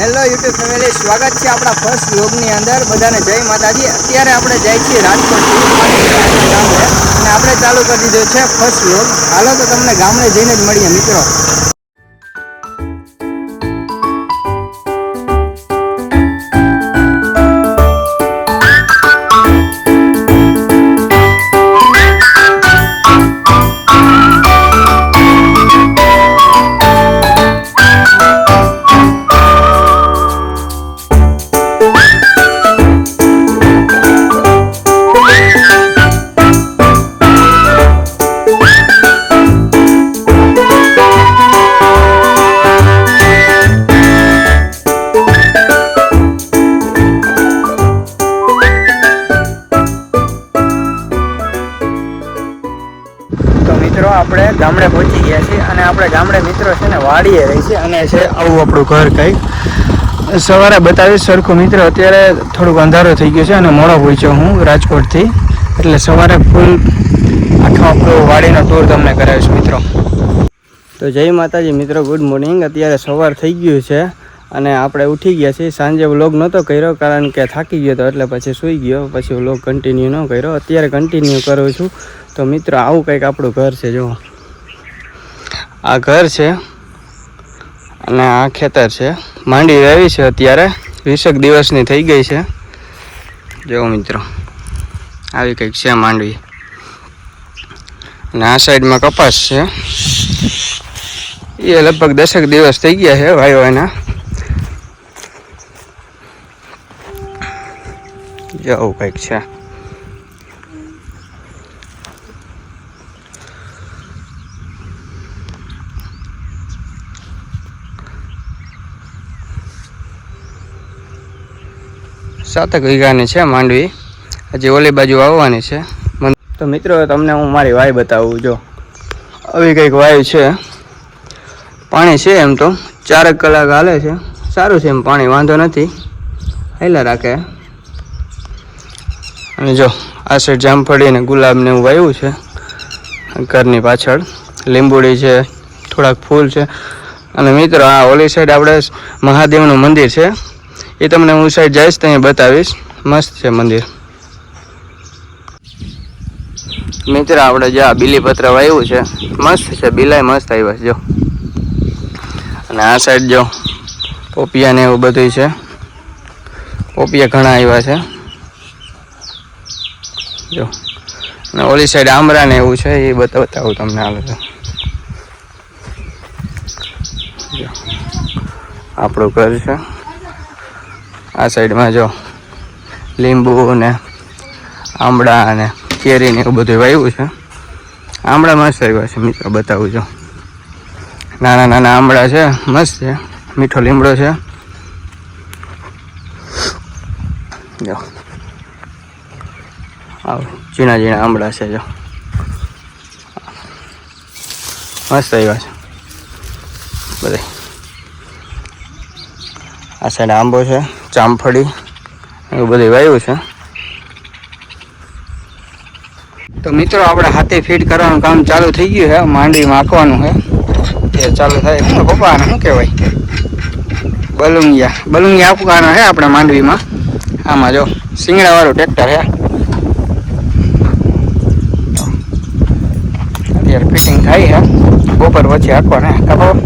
Hello YouTube family, સ્વાગત છે આપણા ફર્સ્ટ વ્લોગની અંદર. બધાને જય માતાજી. અત્યારે આપણે જઈએ છીએ રાજકોટથી ગામડે અને આપણે ચાલુ કરી દીધો છે ફર્સ્ટ વ્લોગ. હાલો તો તમને ગામડે જઈને જ મળીએ મિત્રો. આપણે ગામડે પહોંચી ગયા છીએ અને આપણે ગામડે મિત્રો છે ને વાડીએ રહી છે અને છે આવું આપણું ઘર કંઈક. સવારે બતાવીશ સરખું મિત્રો. અત્યારે થોડુંક અંધારો થઈ ગયો છે અને મોડો પહોંચ્યો હું રાજકોટથી, એટલે સવારે ફૂલ આખો આપણો વાડીનો ટૂર તમને કરાવીશ મિત્રો. તો જય માતાજી મિત્રો, ગુડ મોર્નિંગ. અત્યારે સવાર થઈ ગયું છે અને આપણે ઉઠી ગયા છીએ. સાંજે વ્લોગ નહોતો કર્યો કારણ કે થાકી ગયો હતો, એટલે પછી સૂઈ ગયો. પછી વ્લોગ કન્ટિન્યુ ન કર્યો. અત્યારે કન્ટિન્યુ કરું છું. તો મિત્રો આવું કંઈક આપણું ઘર છે. જો આ ઘર છે અને આ ખેતર છે. માંડવી વાવી છે અત્યારે, 20 દિવસની થઈ ગઈ છે. જો મિત્રો આવી કંઈક છે માંડવી. અને આ સાઈડમાં કપાસ છે, એ લગભગ 10 દિવસ થઈ ગયા છે વાવ્યો એના. જો આવું કંઈક છે. સાતક વીઘાની છે માંડવી, હજી ઓલી બાજુ આવવાની છે. તો મિત્રો તમને હું મારી વાય બતાવું. જો આવી કંઈક વાય છે. પાણી છે એમ તો 4 કલાક હાલે છે. સારું છે એમ પાણી, વાંધો નથી, હાલ્યા રાખે. અને જો આ સાઈડ જામફળી ને ગુલાબ ને એવું વાવ્યું છે. ઘરની પાછળ લીંબુડી છે, થોડાક ફૂલ છે. અને મિત્રો આ ઓલી સાઈડ આપણે મહાદેવનું મંદિર છે, એ તમને હું સાઈડ જઈશ ત્યાં બતાવીશ. મસ્ત છે મંદિર. મિત્ર આપણે જે આ બીલીપત્ર વાવ્યું છે મસ્ત છે, બિલાય મસ્ત આવ્યા છે. જો અને આ સાઈડ જો પોપિયા ને એવું બધું છે. પોપિયા ઘણા આવ્યા છે. જો અને ઓલી સાઈડ આમરા ને એવું છે, એ બતાવું તમને. હાલ તો જો આપણું ઘર છે. આ સાઈડમાં જો લીંબુ ને આંબળા અને કેરી ને એવું બધું વાવ્યું છે. આંબળા મસ્ત આવ્યા છે મિત્રો, બતાવું. જો નાના નાના આંબળા છે, મસ્ત છે. મીઠો લીમડો છે. જો આવ ઝીણા ઝીણા આંબળા છે. જો મસ્ત આવ્યા છે બધા. આ સાઈડ આંબો છે, જામફળી એવું બધું વાવ્યું છે. તો મિત્રો આપણે હાથે ફીટ કરવાનું કામ ચાલુ થઈ ગયું છે. માંડવીમાં આંકવાનું છે, એ ચાલુ થાય. શું પપ્પાને શું કહેવાય? બલુંગિયા આપવાનો છે આપણે માંડવીમાં. આમાં જો શિંગડાવાળું ટ્રેક્ટર છે. અત્યારે ફિટિંગ થાય છે, બપોર પછી આંકવાના ખબર.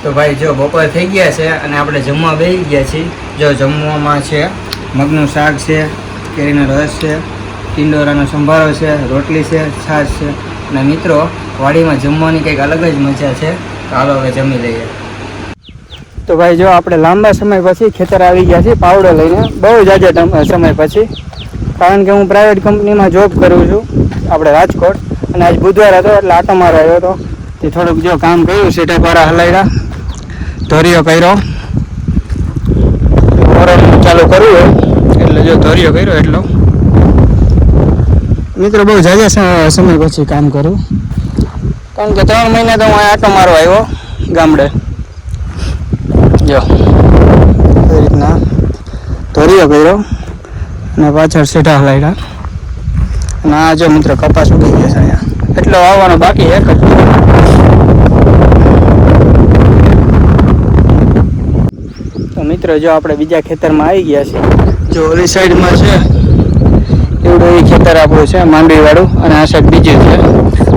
તો ભાઈ જો બપોર થઈ ગયા છે અને આપણે જમવા બેસી ગયા છીએ. જો જમવામાં છે મગનું શાક છે, કેરીનો રસ છે, ટિંડોરાનો સંભારો છે, રોટલી છે, છાશ છે. અને મિત્રો વાડીમાં જમવાની કંઈક અલગ જ મજા છે. તો હાલો હવે જમી લઈએ. તો ભાઈ જો આપણે લાંબા સમય પછી ખેતર આવી ગયા છીએ પાવડો લઈને. બહુ જાજા સમય પછી, કારણ કે હું પ્રાઇવેટ કંપનીમાં જોબ કરું છું આપણે રાજકોટ. અને આજ બુધવાર હતો એટલે આટો મારવા આવ્યો હતો. તે થોડુંક જો કામ કર્યું, સેટઅપ વાળા હલાવ્યા, ધોરિયો કર્યો. ઓરડું ચાલુ કરવું હોય એટલે જો ધોરિયો કર્યો એટલો. મિત્રો બહુ ઝાઝા સમય પછી કામ કરું, કારણ કે 3 મહિના તો હું આટો મારવા આવ્યો ગામડે. જો એ રીતના ધોરિયો કર્યો અને પાછળ સેઠા હલાવ્યા. અને આ જો મિત્રો કપાસ ઉગી ગયા છે અહીંયા એટલો આવવાનો બાકી એક જ. તો મિત્રો જો આપણે બીજા ખેતરમાં આવી ગયા છીએ. જો ઓલી સાઈડમાં છે એવડું એ ખેતર આપણું છે માંડવી વાળું, અને આ સાઈડ બીજું છે.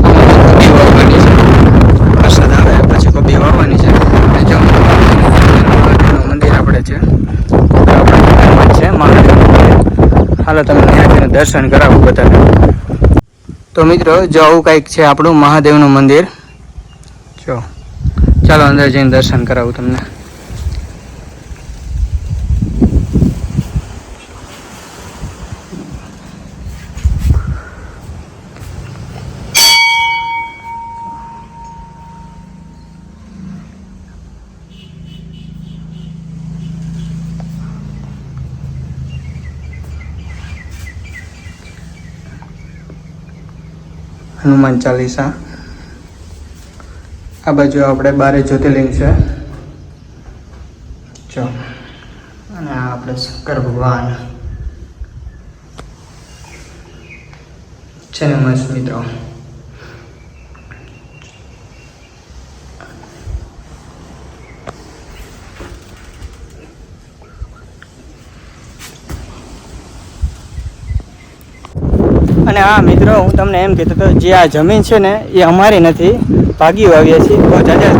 આમાં કોબી વાવવાની છે. વરસાદ આવે પછી કોબી વાવવાની છે. અને જો મંદિર આપણે છે માંડવી. હાલો તમને ત્યાંથી દર્શન કરાવું બધાને. તો મિત્રો જો આવું કંઈક છે આપણું મહાદેવનું મંદિર. જો ચાલો અંદર જઈને દર્શન કરાવું તમને. હનુમાન ચાલીસા. આ બાજુ આપણે 12 જ્યોતિર્લિંગ છે. જો અને આ આપણે શંકર ભગવાન છે ને મસ્ત મિત્રો. અને હા મિત્રો, હું તમને એમ કહેતો હતો, જે આ જમીન છે ને એ અમારી નથી, ભાગી વાવીએ છીએ. બહુ જાજા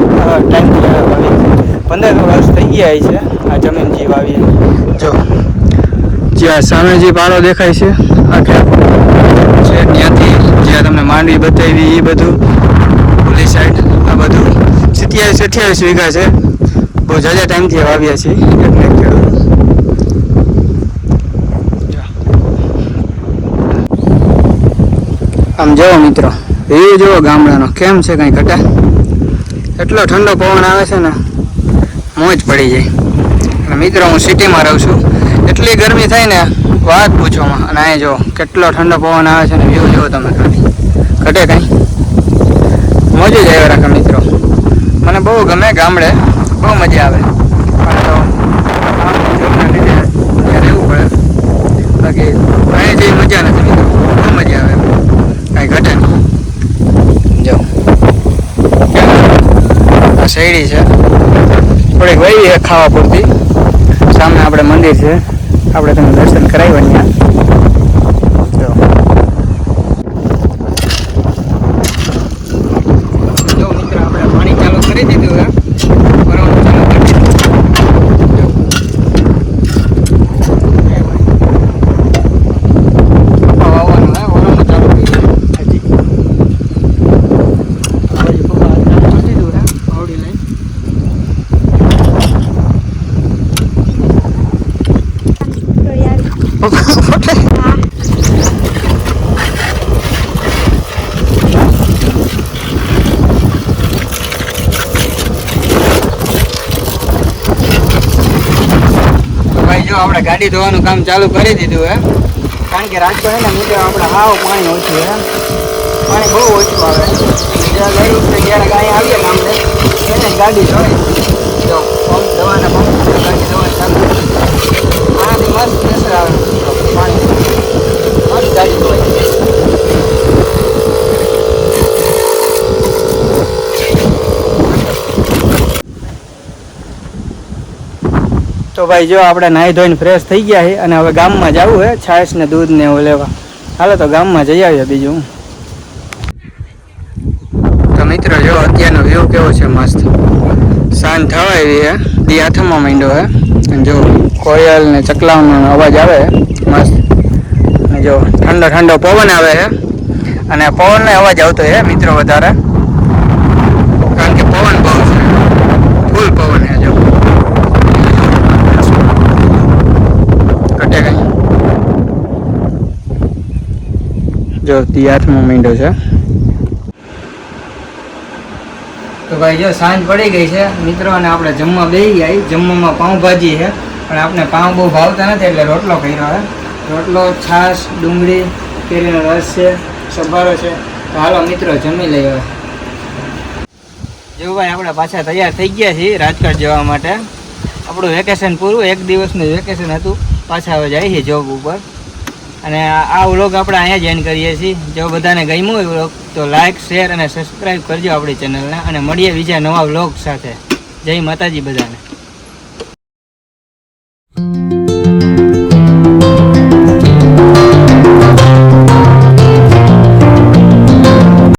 ટાઈમથી વાવીએ છીએ. 15 વર્ષ થઈ ગયા છે આ જમીન જે વાવીએ. જો જ્યાં સામે જે પાડો દેખાય છે આખે છે ત્યાંથી જ્યાં તમને માંડવી બતાવી એ બધું ઓલી સાઈડ આ બધું 27-28 વીઘા છે. બહુ જાજા ટાઈમથી વાવીએ છીએ એટલે ખેડૂત. આમ જુઓ મિત્રો, વ્યૂ જુઓ ગામડાનો કેમ છે, કંઈ ઘટે. એટલો ઠંડો પવન આવે છે ને મોજ પડી જાય. અને મિત્રો હું સિટીમાં રહું છું, એટલી ગરમી થાય ને વાત પૂછોમાં. અને અહીં જો કેટલો ઠંડો પવન આવે છે ને વ્યૂ જુઓ તમે ખાલી. ઘટે કંઈ મોજ જ આવ્યા રાખે મિત્રો. મને બહુ ગમે ગામડે, બહુ મજા આવે. પણ તો જોબના લીધે ત્યાં રહેવું પડે. બાકી અહીં જેવી મજા નથી મિત્રો, બહુ મજા આવે. કાંઈ ઘટે નહીં. જો આ શેરડી છે થોડીક વહી ખાવા પૂરતી. સામે આપણે મંદિર છે, આપણે તમને દર્શન કરાવ્યા ત્યાં. જો મિત્રો આપણે પાણી ચાલુ કરી દીધું હે, ભરવાનું ચાલુ કરી દીધું. વાવવાનું હે, ભરવાનું ચાલુ કરી દીધું. જો આપણે ગાડી ધોવાનું કામ ચાલુ કરી દીધું હે, કારણ કે રાજકોટ હે ને મિત્રો આપણે હાવ પાણી ઓછું હે, પાણી બહુ ઓછું આવે. જ્યાં ગઈ વખતે ક્યારેક અહીંયા આવીએ ગામડે એને ગાડી ધોઈ જો પંપ દવાના પંપ ગાડી ધોવા ચાલુ. આનાથી મસ્ત પ્રેશર આવે પાણી, મસ્ત ગાડી ધોવાય. તો ભાઈ જો આપણે નાહી ધોઈને ફ્રેશ થઈ ગયા છે અને હવે ગામમાં જવું છે છાશ ને દૂધ ને એવું લેવા. હાલો તો ગામમાં જઈ આવીએ. બીજું તો મિત્રો જો અત્યારનો વ્યૂ કેવો છે, મસ્ત. સાંજ થવા એવી છે, દી હાથમાં માંડ્યો છે. અને જો કોયલ ને ચકલાઓનો અવાજ આવે મસ્ત. અને જો ઠંડો ઠંડો પવન આવે છે, અને પવનનો અવાજ આવતો છે મિત્રો વધારે, કારણ કે પવન બહુ છે, ફૂલ પવન છે. જો જો તિયાથમાં માંડ્યો છે. તો ભાઈ જો સાંજ પડી ગઈ છે મિત્રો, અને આપણે જમવા બેસી ગયા. જમવામાં પાઉંભાજી છે, પણ આપણે પાઉં બહુ ભાવતા નથી એટલે રોટલો કર્યો છે. રોટલો, છાશ, ડુંગળી, કેરીનો રસ છે, સંભારો છે. તો હાલો મિત્રો જમી લઈએ. જો ભાઈ આપણે પાછા તૈયાર થઈ ગયા છીએ રાજકોટ જવા માટે. આપણું વેકેશન પૂરું, 1 દિવસનું વેકેશન હતું. પાછા હવે જઈએ છીએ જોબ ઉપર. અને આ વ્લોગ આપણે અહીંયા જ એન્ડ કરીએ છીએ. જો બધાને ગમ્યું હોય વ્લોગ તો લાઇક શેર અને સબસ્ક્રાઈબ કરજો આપણી ચેનલને, અને મળીએ બીજા નવા વ્લોગ સાથે. જય માતાજી બધાને.